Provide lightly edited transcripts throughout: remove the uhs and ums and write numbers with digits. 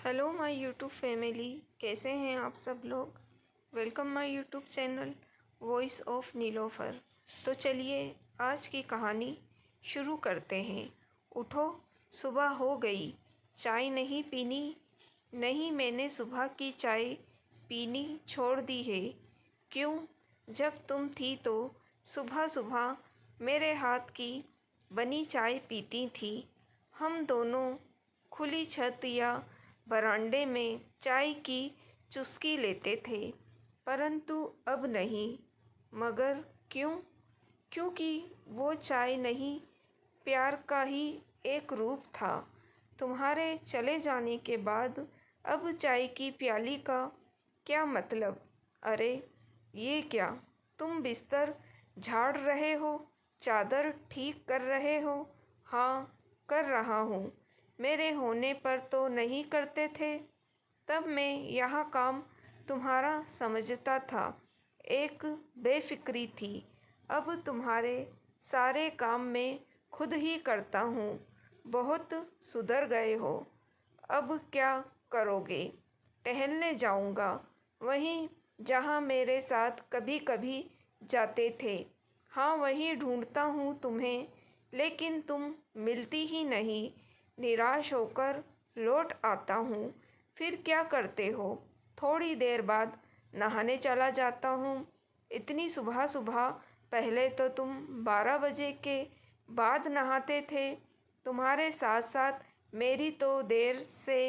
Hello my YouTube family, कैसे हैं आप सब लोग। Welcome my YouTube channel voice of Nilofar. तो चलिए आज की कहानी शुरू करते हैं। उठो, सुबह हो गई, चाय नहीं पीनी। नहीं, मैंने सुबह की चाय पीनी छोड़ दी है। क्यों? जब तुम थी तो सुबह सुबह मेरे हाथ की बनी चाय पीती थी। हम दोनों खुली छत या बरामदे में चाय की चुस्की लेते थे, परंतु अब नहीं। मगर क्यों? क्योंकि वो चाय नहीं, प्यार का ही एक रूप था। तुम्हारे चले जाने के बाद अब चाय की प्याली का क्या मतलब? अरे ये क्या, तुम बिस्तर झाड़ रहे हो, चादर ठीक कर रहे हो? हाँ, कर रहा हूँ। मेरे होने पर तो नहीं करते थे। तब मैं यह काम तुम्हारा समझता था, एक बेफिक्री थी। अब तुम्हारे सारे काम मैं खुद ही करता हूँ। बहुत सुधर गए हो। अब क्या करोगे? टहलने जाऊँगा, वहीं जहाँ मेरे साथ कभी कभी जाते थे। हाँ, वहीं ढूंढता हूँ तुम्हें, लेकिन तुम मिलती ही नहीं। निराश होकर लौट आता हूँ। फिर क्या करते हो? थोड़ी देर बाद नहाने चला जाता हूँ। इतनी सुबह सुबह? पहले तो तुम 12 बजे के बाद नहाते थे। तुम्हारे साथ साथ मेरी तो देर से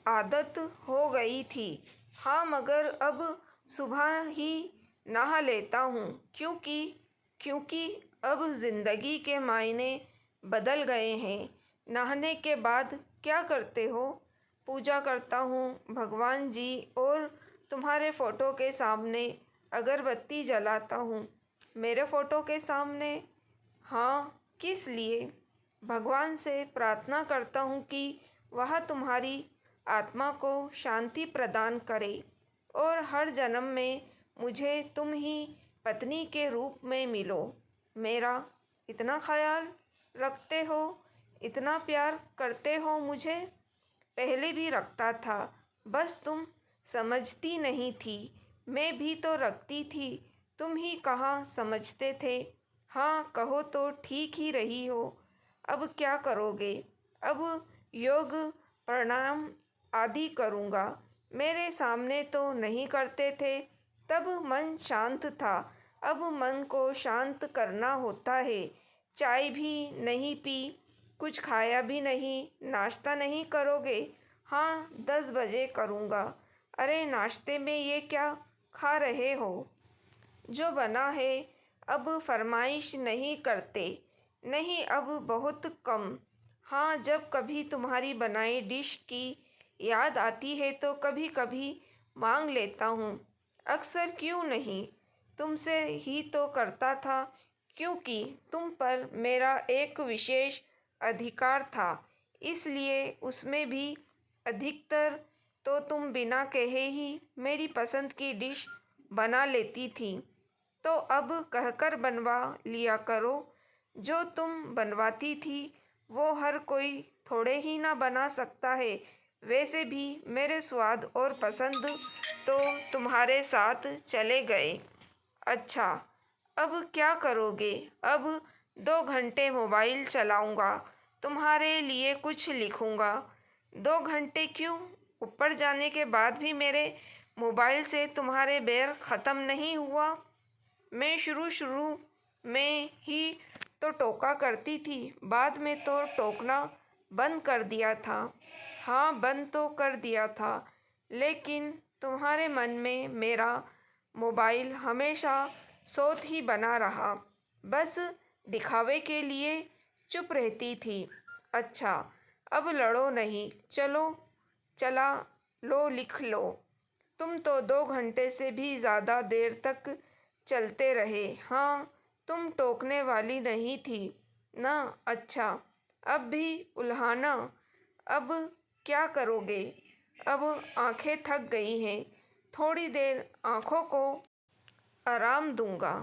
आदत हो गई थी। हाँ, मगर अब सुबह ही नहा लेता हूँ, क्योंकि अब ज़िंदगी के मायने बदल गए हैं। नहाने के बाद क्या करते हो? पूजा करता हूँ भगवान जी, और तुम्हारे फ़ोटो के सामने अगरबत्ती जलाता हूँ। मेरे फ़ोटो के सामने? हाँ, किस लिए? भगवान से प्रार्थना करता हूँ कि वह तुम्हारी आत्मा को शांति प्रदान करे और हर जन्म में मुझे तुम ही पत्नी के रूप में मिलो। मेरा इतना ख्याल रखते हो, इतना प्यार करते हो मुझे? पहले भी रखता था, बस तुम समझती नहीं थी। मैं भी तो रखती थी, तुम ही कहाँ समझते थे। हाँ, कहो तो ठीक ही रही हो। अब क्या करोगे? अब योग प्राणायाम आदि करूँगा। मेरे सामने तो नहीं करते थे, तब मन शांत था। अब मन को शांत करना होता है। चाय भी नहीं पी, कुछ खाया भी नहीं। नाश्ता नहीं करोगे? हाँ, 10 बजे करूँगा। अरे नाश्ते में ये क्या खा रहे हो? जो बना है। अब फरमाइश नहीं करते? नहीं, अब बहुत कम। हाँ, जब कभी तुम्हारी बनाई डिश की याद आती है तो कभी कभी मांग लेता हूँ। अक्सर क्यों नहीं? तुमसे ही तो करता था, क्योंकि तुम पर मेरा एक विशेष अधिकार था। इसलिए उसमें भी अधिकतर तो तुम बिना कहे ही मेरी पसंद की डिश बना लेती थी। तो अब कहकर बनवा लिया करो। जो तुम बनवाती थी वो हर कोई थोड़े ही ना बना सकता है। वैसे भी मेरे स्वाद और पसंद तो तुम्हारे साथ चले गए। अच्छा, अब क्या करोगे? अब 2 घंटे मोबाइल चलाऊंगा, तुम्हारे लिए कुछ लिखूंगा। 2 घंटे क्यों? ऊपर जाने के बाद भी मेरे मोबाइल से तुम्हारे बैर ख़त्म नहीं हुआ? मैं शुरू में ही तो टोका करती थी, बाद में तो टोकना बंद कर दिया था। हाँ, बंद तो कर दिया था, लेकिन तुम्हारे मन में मेरा मोबाइल हमेशा सोत ही बना रहा। बस दिखावे के लिए चुप रहती थी। अच्छा, अब लड़ो नहीं, चला लो, लिख लो। तुम तो 2 घंटे से भी ज़्यादा देर तक चलते रहे। हाँ, तुम टोकने वाली नहीं थी ना। अच्छा, अब भी उल्हाना। अब क्या करोगे? अब आंखें थक गई हैं, थोड़ी देर आंखों को आराम दूंगा।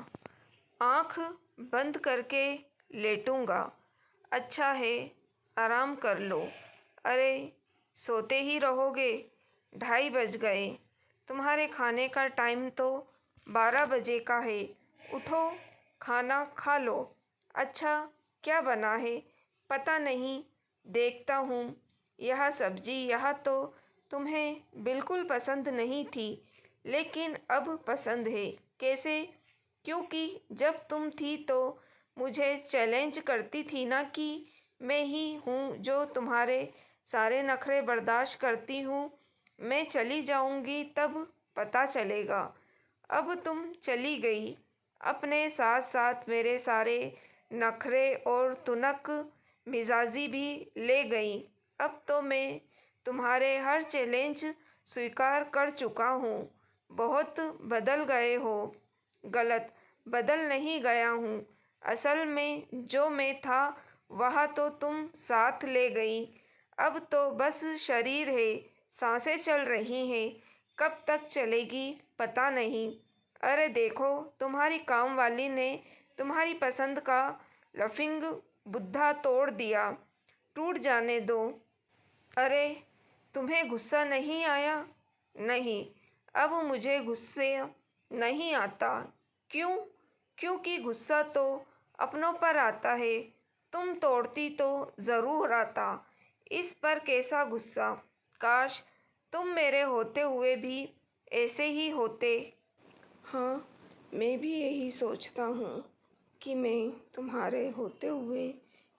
आँख बंद करके लेटूंगा। अच्छा है, आराम कर लो। अरे सोते ही रहोगे? 2:30 बज गए। तुम्हारे खाने का टाइम तो 12 बजे का है। उठो, खाना खा लो। अच्छा, क्या बना है? पता नहीं, देखता हूँ। यह सब्जी यह तो तुम्हें बिल्कुल पसंद नहीं थी, लेकिन अब पसंद है। कैसे? क्योंकि जब तुम थी तो मुझे चैलेंज करती थी ना कि मैं ही हूँ जो तुम्हारे सारे नखरे बर्दाश्त करती हूँ। मैं चली जाऊँगी तब पता चलेगा। अब तुम चली गई, अपने साथ साथ मेरे सारे नखरे और तुनक मिजाजी भी ले गई। अब तो मैं तुम्हारे हर चैलेंज स्वीकार कर चुका हूँ। बहुत बदल गए हो। गलत, बदल नहीं गया हूँ। असल में जो मैं था वह तो तुम साथ ले गई। अब तो बस शरीर है, सांसें चल रही हैं। कब तक चलेगी पता नहीं। अरे देखो, तुम्हारी काम वाली ने तुम्हारी पसंद का लफिंग बुद्धा तोड़ दिया। टूट जाने दो। अरे, तुम्हें गुस्सा नहीं आया? नहीं, अब मुझे गुस्से नहीं आता। क्यों? क्योंकि गुस्सा तो अपनों पर आता है। तुम तोड़ती तो ज़रूर आता। इस पर कैसा गुस्सा? काश तुम मेरे होते हुए भी ऐसे ही होते। हाँ, मैं भी यही सोचता हूँ कि मैं तुम्हारे होते हुए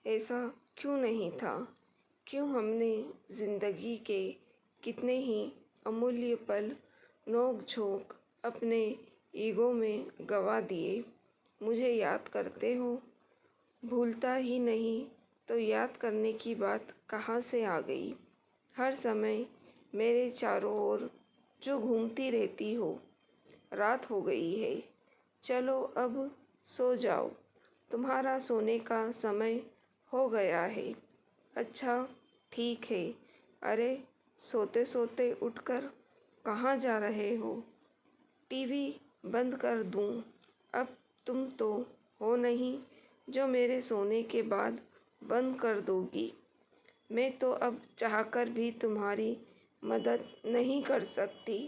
ऐसा क्यों नहीं था। क्यों हमने ज़िंदगी के कितने ही अमूल्य पल नोक झोंक अपने ईगो में गवा दिए। मुझे याद करते हो? भूलता ही नहीं तो याद करने की बात कहाँ से आ गई? हर समय मेरे चारों ओर जो घूमती रहती हो। रात हो गई है, चलो अब सो जाओ। तुम्हारा सोने का समय हो गया है। अच्छा, ठीक है। अरे, सोते सोते उठकर कहाँ जा रहे हो? टीवी बंद कर दूँ? अब तुम तो हो नहीं जो मेरे सोने के बाद बंद कर दोगी। मैं तो अब चाहकर भी तुम्हारी मदद नहीं कर सकती,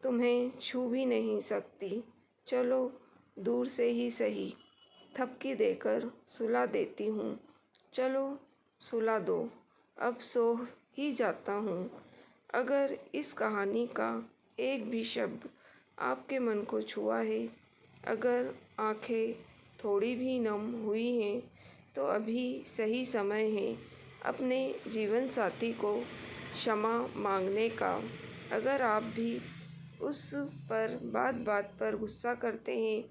तुम्हें छू भी नहीं सकती। चलो, दूर से ही सही थपकी देकर सुला देती हूँ। चलो, सुला दो। अब सो ही जाता हूँ। अगर इस कहानी का एक भी शब्द आपके मन को छुआ है, अगर आँखें थोड़ी भी नम हुई हैं, तो अभी सही समय है अपने जीवन साथी को क्षमा मांगने का। अगर आप भी उस पर बात बात पर गुस्सा करते हैं,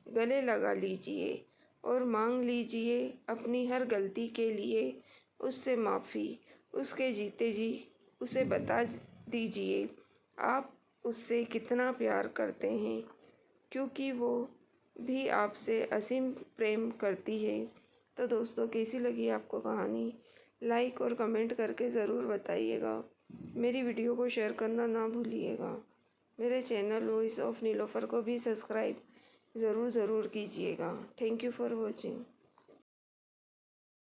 गले लगा लीजिए और मांग लीजिए अपनी हर गलती के लिए उससे माफ़ी। उसके जीते जी उसे बता दीजिए आप उससे कितना प्यार करते हैं, क्योंकि वो भी आपसे असीम प्रेम करती है। तो दोस्तों, कैसी लगी आपको कहानी? लाइक और कमेंट करके ज़रूर बताइएगा। मेरी वीडियो को शेयर करना ना भूलिएगा। मेरे चैनल वॉइस ऑफ नीलोफर को भी सब्सक्राइब ज़रूर कीजिएगा। Thank you for watching.